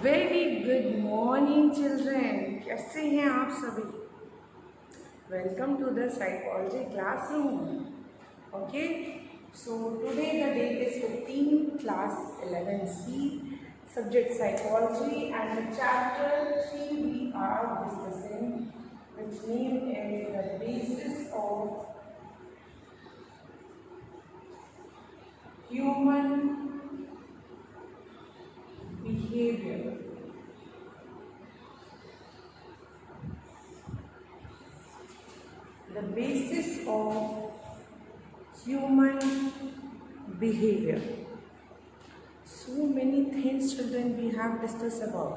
Very good morning children, कैसे हैं आप सभी। Welcome to the psychology classroom. Okay, so today the date is 15 class 11C, subject psychology, and the chapter 3 we are discussing, which name is the basis of human behavior. The basis of human behavior. So many things, children, we have discussed about.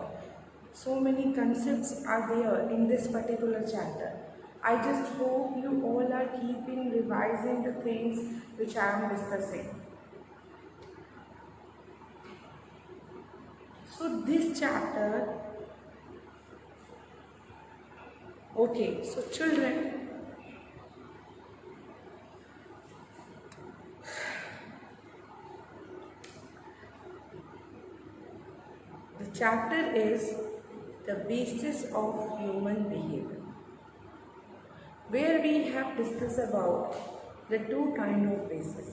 So many concepts are there in this particular chapter. I just hope you all are keeping revising the things which I am discussing. So this chapter, okay, so children, the chapter is the basis of human behavior, where we have discussed about the two kind of basis,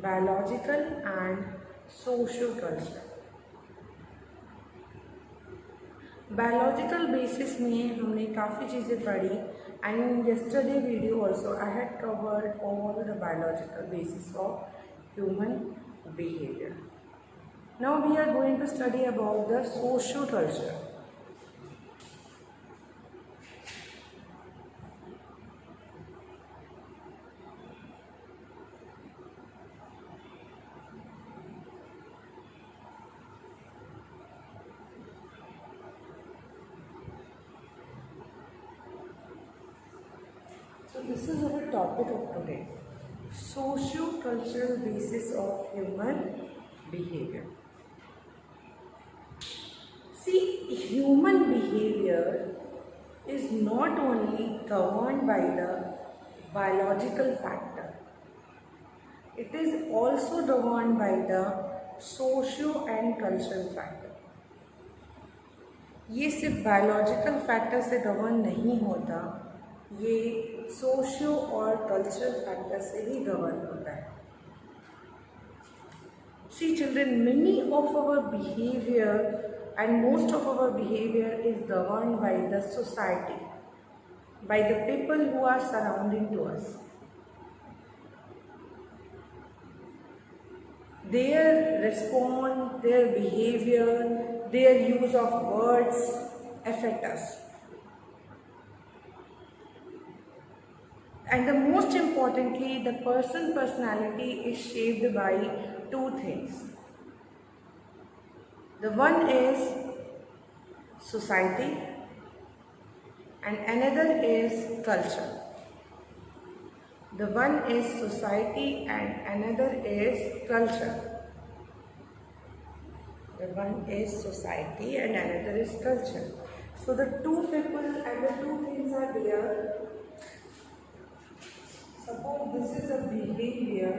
biological and socio-cultural. Biological basis में हमने काफ़ी चीज़ें पढ़ी and in yesterday video also I had covered all the biological basis of human behaviour. Now we are going to study about the socio culture. So this is our topic of today, socio-cultural basis of human behavior. See, human behavior is not only governed by the biological factor, it is also governed by the socio and cultural factor. ये सिर्फ biological factor से govern नहीं होता, ये socio और cultural factor से ही govern होता है. See children, many of our behavior and most of our behavior is governed by the society, by the people who are surrounding to us. Their response, their behavior, their use of words affect us. And the most importantly, the personality is shaped by two things. The one is society and another is culture. The one is society and another is culture. The one is society and another is culture. So the two people and the two things are there. Suppose this is a behavior.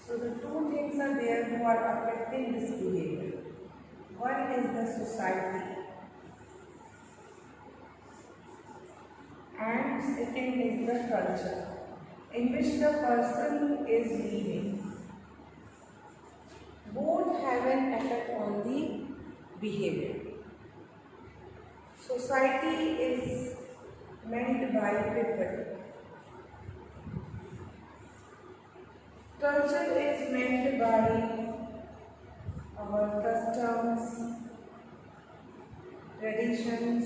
So the two things are there who are affecting this behavior. One is the society and second is the culture in which the person is living. Both have an effect on the behavior. Society is meant by people. Culture is meant by our customs, traditions,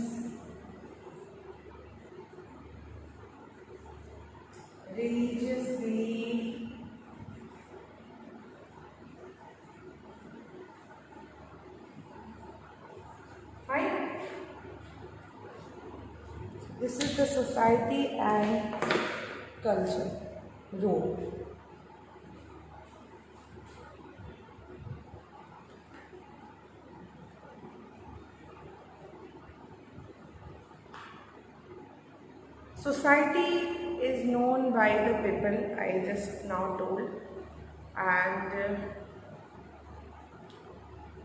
religious belief, fine. This is the society and culture role. Society is known by the people I just now told, and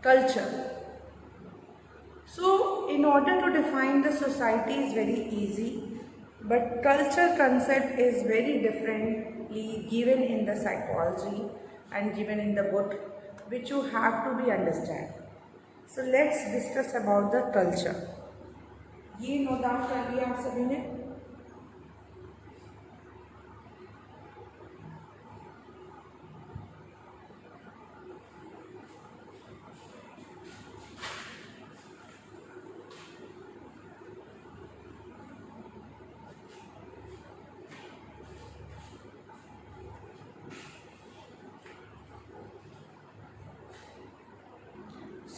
culture. So, in order to define the society is very easy, but culture concept is very differently given in the psychology and given in the book, which you have to be understand. So let's discuss about the culture. ये note down कर लिया आप सभी ने?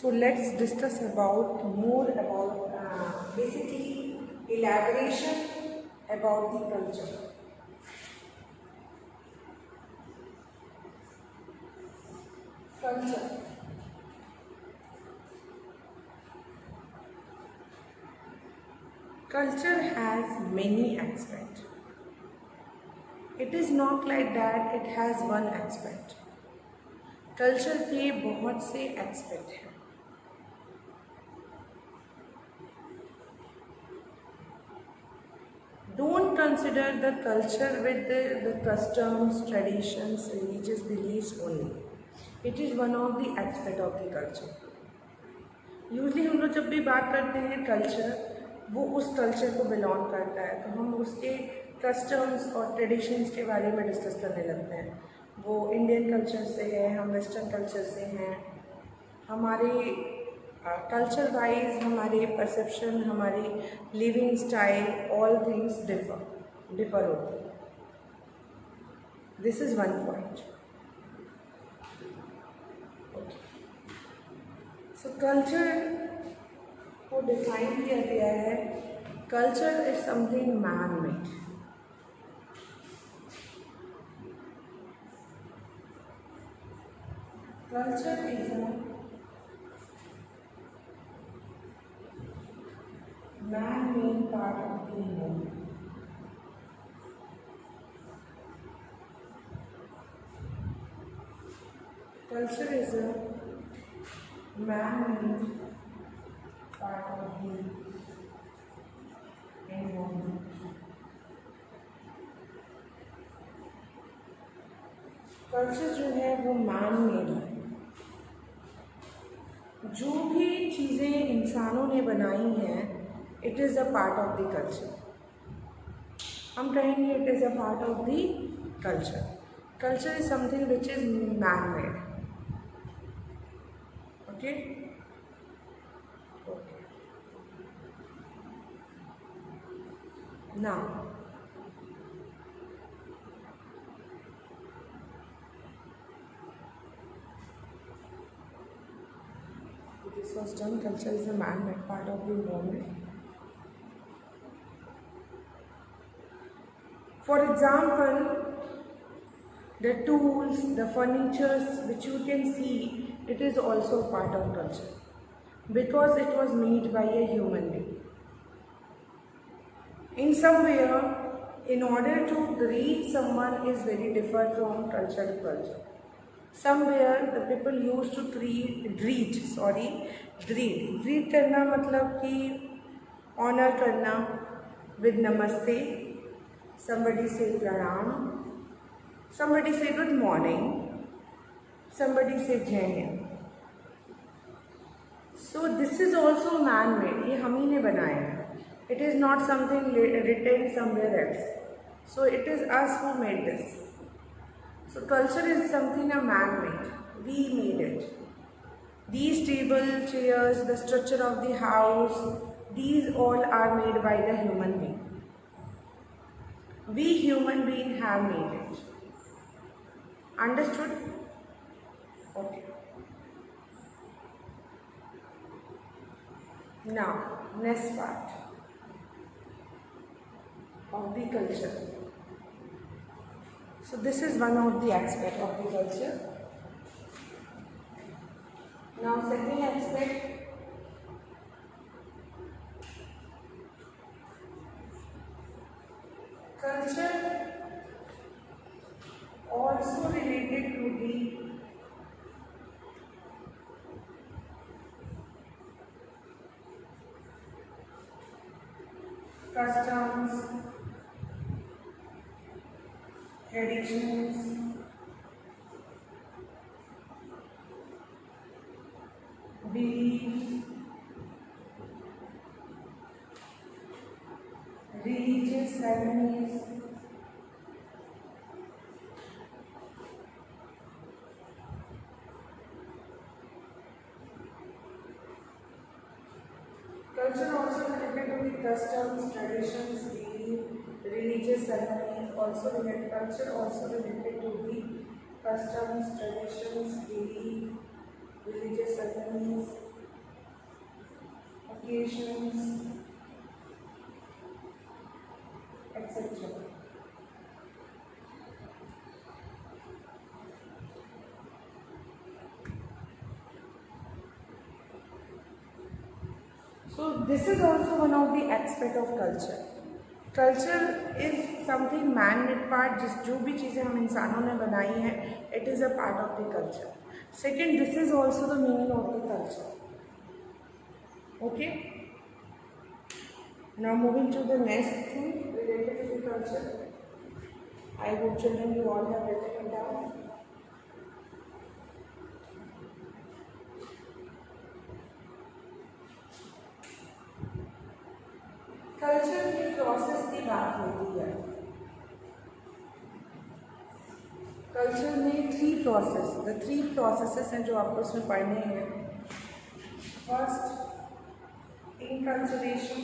So let's discuss about more about basically elaboration about the culture. Culture. Culture has many aspects. It is not like that it has one aspect. Culture के बहुत से aspect हैं. Don't consider the culture with the customs, traditions, religious beliefs only. It is one of the aspect of the culture. Usually हम लोग जब भी बात करते हैं कल्चर, वो उस कल्चर को बिलोंग करता है, तो हम उसके कस्टम्स और ट्रेडिशंस के बारे में डिस्कस करने लगते हैं. वो इंडियन कल्चर से है, हम वेस्टर्न कल्चर से हैं. हमारे कल्चर वाइज हमारे परसेप्शन, हमारी living style, all things differ होते हैं. This is one point. So culture को डिफाइन किया गया है. Culture is something man made. Culture is a man-made part of the environment. Culture is a man-made part of the environment. Culture जो है वो man made है. जो भी चीज़ें इंसानों ने बनाई हैं, it is a part of the culture. हम कहेंगे it is a part of the culture. Culture is something which is man made. Okay. Now this was done. Culture is a man-made part of the environment. For example, the tools, the furnitures which you can see, it is also part of culture because it was made by a human being. In somewhere, in order to greet someone is very different from culture to culture. Somewhere the people used to greet करना मतलब कि honour करना with नमस्ते. Somebody say pranam, somebody say good morning, somebody say जय Hind. So this is also man made. ये हम ही ने बनाया है. It is not something written somewhere else. So it is us who made this. So culture is something a man made. We made it. These table, chairs, the structure of the house, these all are made by the human being. We human beings have made it. Understood? Okay. Now, next part of the culture. So this is one of the aspect of the culture. Now second aspect, culture also related to the customs, traditions, beliefs, religious ceremonies, culture also related to the customs, traditions, belief, religious ceremonies, also related culture also related to the customs, traditions, belief, religious ceremonies, occasions, etc. So this is also one of the aspect of culture. Culture is something man made part, जिस जो भी चीज़ें हम इंसानों ने बनाई हैं, it is a part of the culture. Second, this is also the meaning of the culture. Okay, now moving to the next thing related to the culture. I hope children you all have written it down. Culture की process की बात होती है. Culture में the three processes हैं जो आपको इसमें पढ़ने हैं. First, inculturation.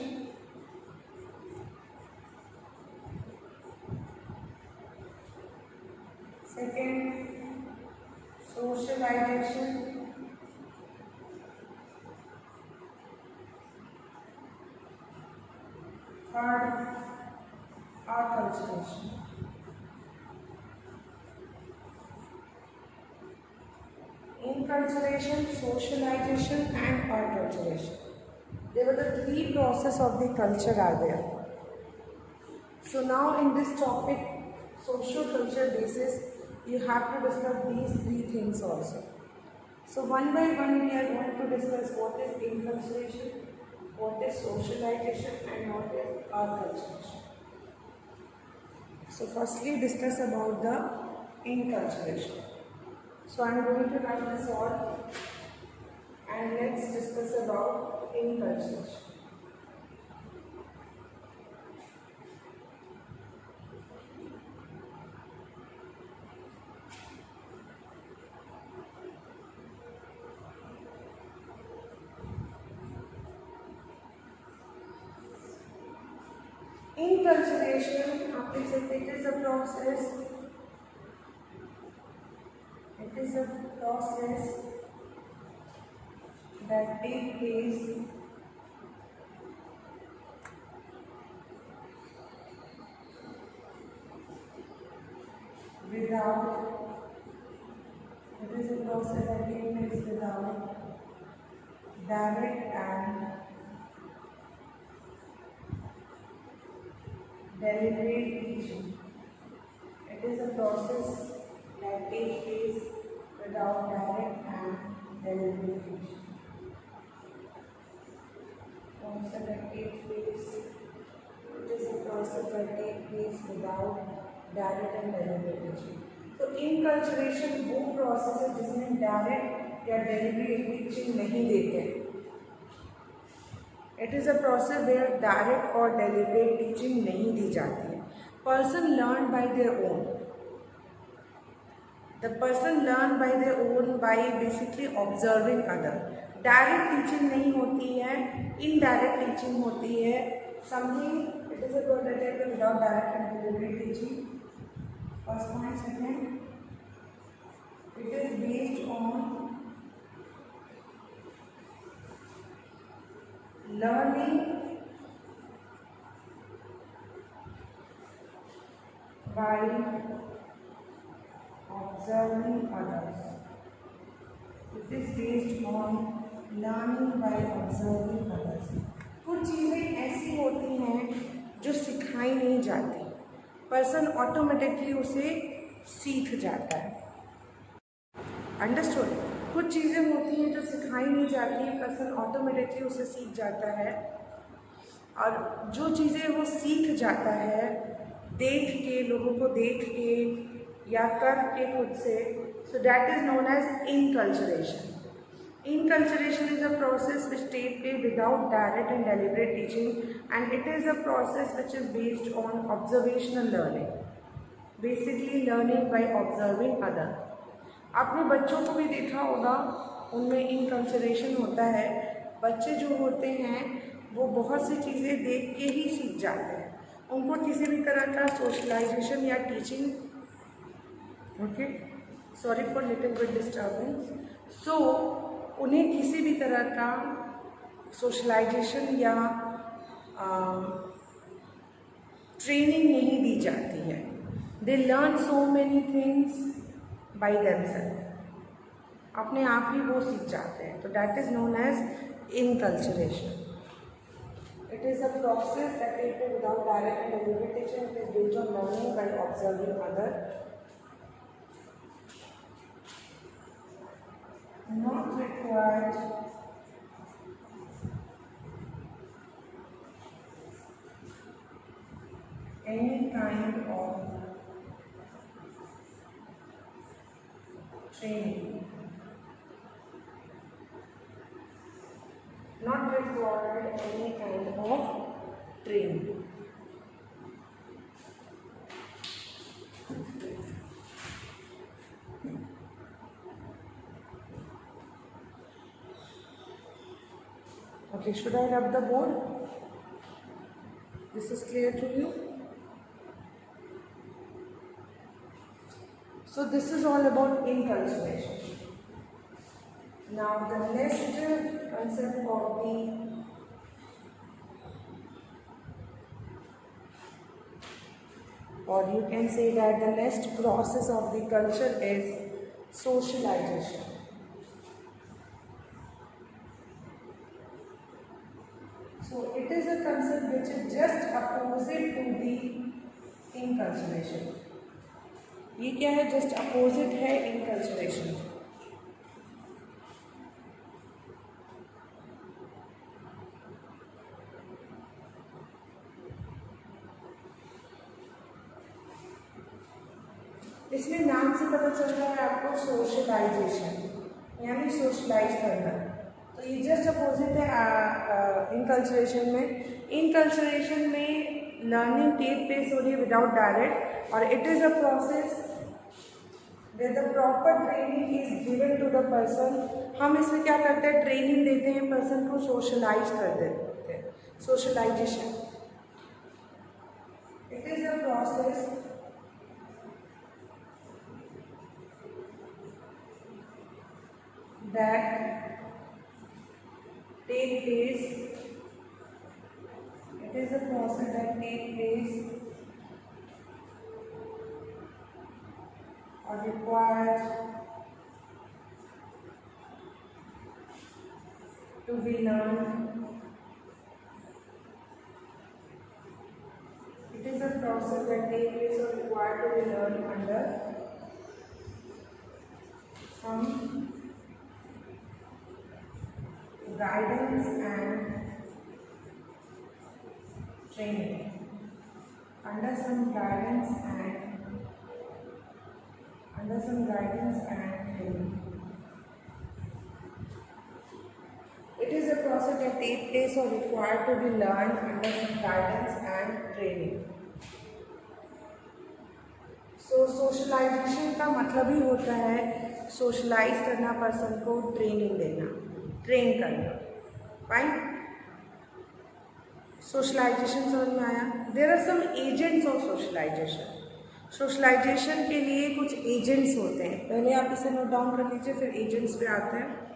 Second, socialization. Third, acculturation. Inculturation, socialization and acculturation. They were the three processes of the culture are there. So now in this topic, socio-culture basis, you have to discuss these three things also. So one by one we are going to discuss what is inculturation, what is socialization and what is acculturation. So firstly discuss about the inculturation. So I am going to write this all and let's discuss about inculturation. Inculturation, after saying it is a process. It is a process that takes place without. It is a process that takes place without direct and deliberate teaching. It is a process that takes place without direct and deliberate teaching. Process that takes place. It is a process that takes place without direct and deliberate teaching. तो inculturation वो process है जिसमें direct या deliberate teaching नहीं देते. It is a process where direct और deliberate teaching नहीं दी जाती है. Person learn by their own. The person learn by their own by basically observing other. Direct teaching नहीं होती है, इनडायरेक्ट टीचिंग होती है. Something it is a prototype without direct and deliberate teaching. First point. Second, it is based on learning by observing others. It is based on learning by observing others. कुछ चीज़ें ऐसी होती हैं जो सिखाई नहीं जाती, पर्सन ऑटोमेटिकली उसे सीख जाता है. अंडरस्टूड. कुछ चीज़ें होती हैं जो सिखाई नहीं जाती, पर्सन ऑटोमेटिकली उसे सीख जाता है. और जो चीज़ें वो सीख जाता है देख के, लोगों को देख के या कर के खुद से, so that is known as inculturation. Inculturation is a process which takes place without direct and deliberate teaching, and it is a process which is based on observational learning, basically learning by observing other. आपने बच्चों को भी देखा होगा, उनमें inculturation होता है। बच्चे जो होते हैं वो बहुत सी चीज़ें देख के ही सीख जाते हैं, उनको किसी भी तरह का सोशलाइजेशन या teaching, okay sorry for little bit disturbance, so उन्हें किसी भी तरह का सोशलाइजेशन या ट्रेनिंग नहीं दी जाती है। They learn so many things by themselves, अपने आप ही वो सीख जाते हैं। तो that is known as inculturation. It is a process that takes place without direct and deliberate teaching. It is based on learning by observing other. Not required any kind of training. Not required any kind of training. Okay, should I rub the board? This is clear to you? So this is all about inculturation. Now the next concept of the or you can say that the next process of the culture is socialization. So it is a concept which is just opposite to the inculturation. ये क्या है? Just opposite है inculturation. इसमें नाम से पता चल रहा है आपको सोशलाइजेशन, यानी सोशलाइज करना। तो ये जस्ट अपोजिट है इनकल्चरेशन में। इनकल्चरेशन में लर्निंग टेक प्लेस हो रही है विदाउट डायरेक्ट, और it is a process where the proper training is given to the person. हम इसमें क्या करते हैं? ट्रेनिंग देते हैं, पर्सन को सोशलाइज कर देते हैं, socialization. It is a process that take place. It is a process that take place or required to be learned. It is a process that take place or required to be learned under some guidance and training. Under some guidance and training. It is a process that takes place or required to be learned under some guidance and training. So socialization का मतलब ही होता है socialise करना, person को training देना, train करना। Fine, socialisation समझ में आया? There are some agents of socialization. Socialization के लिए कुछ एजेंट्स होते हैं, पहले आप इसे नोट डाउन कर लीजिए, फिर एजेंट्स पे आते हैं।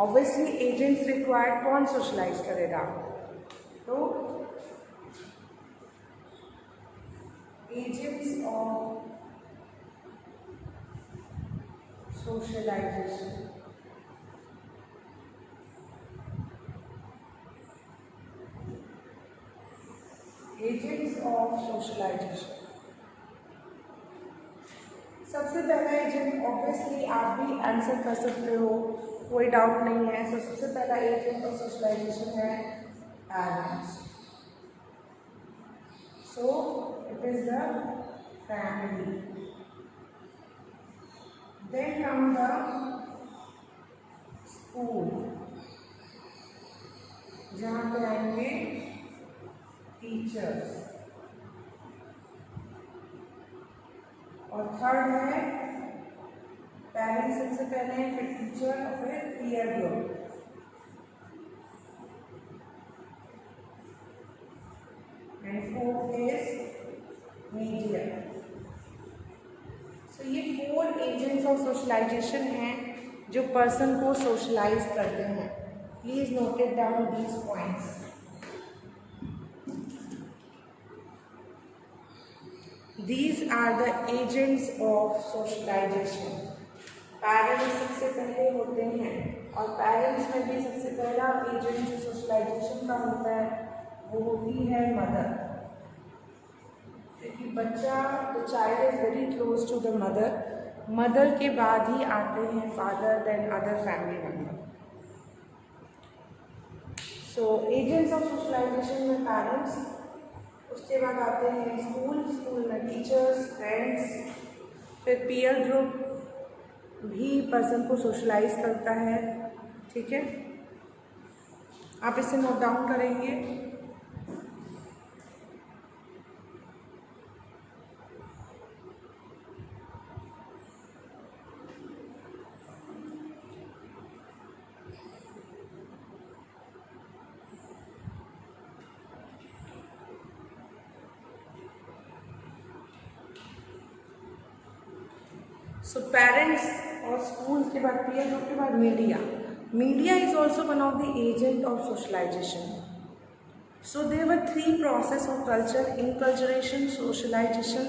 ऑब्वियसली एजेंट्स रिक्वायर्ड, कौन सोशलाइज करेगा? तो agents of socialization. Agents of socialization. Obviously आप भी आंसर कर सकते हो, कोई डाउट नहीं है। सो सबसे पहला एजेंट ऑफ सोशलाइजेशन है parents. So it is the family. Then come the school, जहाँ पे आएंगे टीचर्स, और थर्ड है पेरेंट्स सबसे पहले, फिर टीचर और फिर peer group. And fourth is media. So ये 4 एजेंट्स ऑफ सोशलाइजेशन हैं जो पर्सन को सोशलाइज करते हैं। Please note it down these points. These are the agents of socialization. Parents सबसे पहले होते हैं, और पेरेंट्स में भी सबसे पहला एजेंट जो सोशलाइजेशन का होता है वो होती है मदर, क्योंकि बच्चा, the child is very close to the mother. Mother के बाद ही आते हैं father, then other family member. So agents of socialization में पेरेंट्स, उसके बाद आते हैं स्कूल, स्कूल में टीचर्स, फ्रेंड्स, फिर पीयर ग्रुप भी पर्सन को सोशलाइज करता है। ठीक है, आप इसे नोट डाउन करेंगे। सो पेरेंट्स और स्कूल के बाद पीयर ग्रुप के बाद media. Media is also one of the agent of socialization. So there were 3 process of culture: inculturation, socialization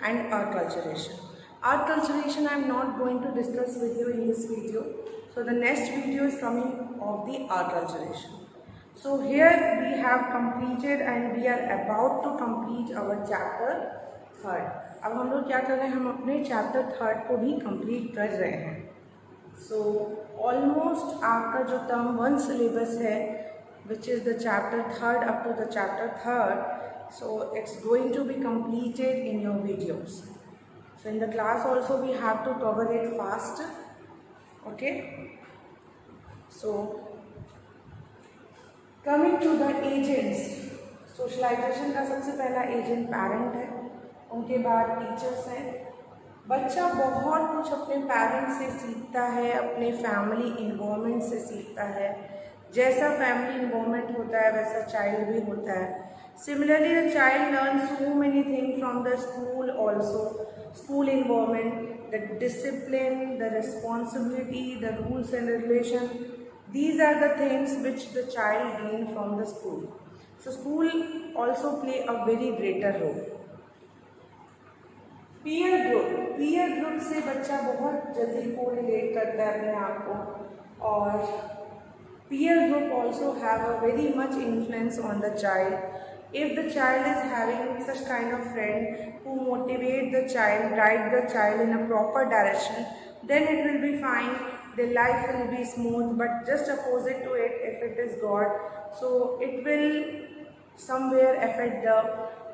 and acculturation. Acculturation I am not going to discuss with you in this video. So the next video is coming of the acculturation. So here we have completed and we are about to complete our chapter 3rd. अब हम लोग क्या कर रहे हैं, हम अपने chapter 3rd को भी कंप्लीट कर रहे हैं। सो ऑलमोस्ट आपका जो टर्म 1 सिलेबस है, which is the chapter 3rd up to the chapter 3rd, so it's going to be completed in your videos. So in the class also we have to cover it fast. Okay, so coming to the agents, socialization का सबसे पहला agent parent है, उनके बाद teachers हैं। बच्चा बहुत कुछ अपने पेरेंट्स से सीखता है, अपने फैमिली इन्वायरमेंट से सीखता है। जैसा फैमिली इन्वायरमेंट होता है वैसा चाइल्ड भी होता है। Similarly the child learn so many things from the school also. School environment, the discipline, the responsibility, the rules and regulation, these are the things which the child gain from the school. So school also play a very greater role. Peer group से बच्चा बहुत जल्दी correlate करता है अपने आप को, और peer group also have a very much influence on the child. If the child is having such kind of friend who motivate the child, guide the child in a proper direction, then it will be fine, the life will be smooth. But just opposite to it, if it is God, so it will somewhere affect the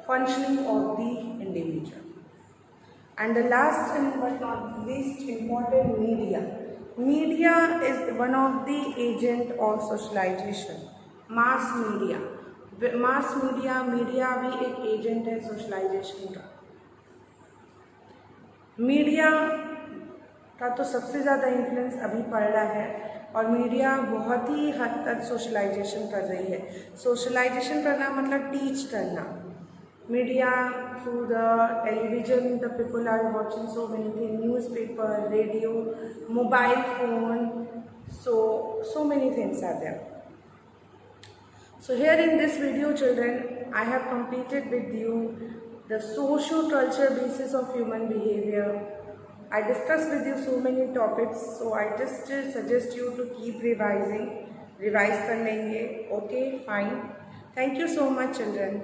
functioning of the individual. And the last but not least important, media is one of the agent of socialization. mass media भी एक agent है socialisation का। Media का तो सबसे ज़्यादा influence अभी पड़ रहा है, और मीडिया बहुत ही हद तक सोशलाइजेशन कर रही है। सोशलाइजेशन करना मतलब टीच करना। Media through the television, the people are watching so many thing, newspaper, radio, mobile phone, so many things are there. So here in this video, children, I have completed with you the socio-culture basis of human behavior. I discussed with you so many topics, so I just suggest you to keep revising. Revise कर लेंगे, okay, fine. Thank you so much, children.